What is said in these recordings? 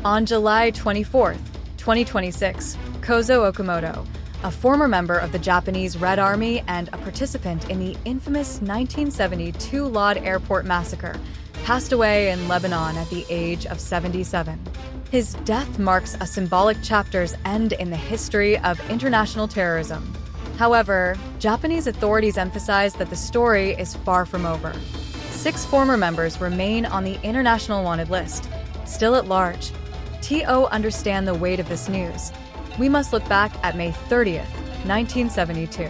On July 24, 2026, Kozo Okamoto, a former member of the Japanese Red Army and a participant in the infamous 1972 Lod Airport massacre, passed away in Lebanon at the age of 77. His death marks a symbolic chapter's end in the history of international terrorism. However, Japanese authorities emphasize that the story is far from over. 6 former members remain on the international wanted list, still at large. To understand the weight of this news, we must look back at May 30th, 1972.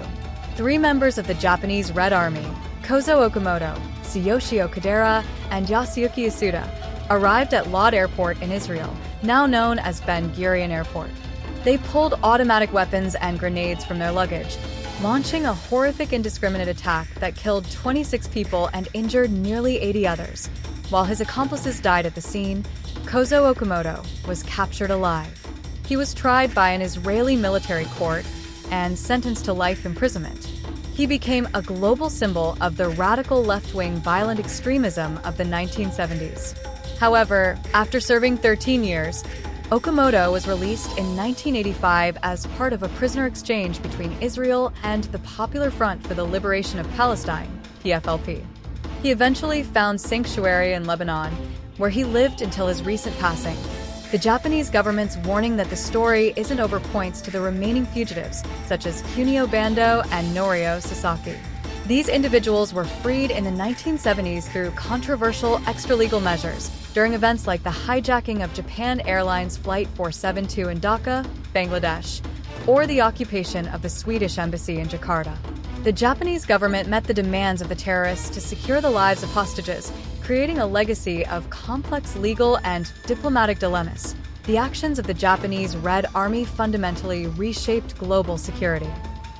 3 members of the Japanese Red Army, Kozo Okamoto, Tsuyoshi Okadera, and Yasuyuki Isuda, arrived at Lod Airport in Israel, now known as Ben Gurion Airport. They pulled automatic weapons and grenades from their luggage, launching a horrific indiscriminate attack that killed 26 people and injured nearly 80 others. While his accomplices died at the scene, Kozo Okamoto was captured alive. He was tried by an Israeli military court and sentenced to life imprisonment. He became a global symbol of the radical left-wing violent extremism of the 1970s. However, after serving 13 years, Okamoto was released in 1985 as part of a prisoner exchange between Israel and the Popular Front for the Liberation of Palestine, PFLP. He eventually found sanctuary in Lebanon, where he lived until his recent passing. The Japanese government's warning that the story isn't over points to the remaining fugitives, such as Kunio Bando and Norio Sasaki. These individuals were freed in the 1970s through controversial extralegal measures during events like the hijacking of Japan Airlines Flight 472 in Dhaka, Bangladesh, or the occupation of the Swedish embassy in Jakarta. The Japanese government met the demands of the terrorists to secure the lives of hostages, creating a legacy of complex legal and diplomatic dilemmas. The actions of the Japanese Red Army fundamentally reshaped global security.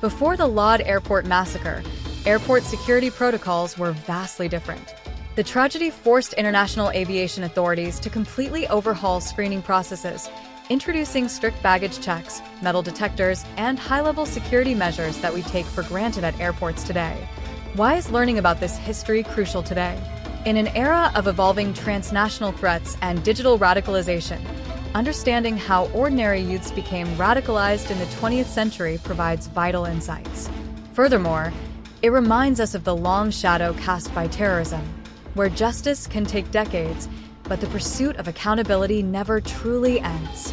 Before the Lod Airport massacre, airport security protocols were vastly different. The tragedy forced international aviation authorities to completely overhaul screening processes, introducing strict baggage checks, metal detectors, and high-level security measures that we take for granted at airports today. Why is learning about this history crucial today? In an era of evolving transnational threats and digital radicalization, understanding how ordinary youths became radicalized in the 20th century provides vital insights. Furthermore, it reminds us of the long shadow cast by terrorism, where justice can take decades, but the pursuit of accountability never truly ends.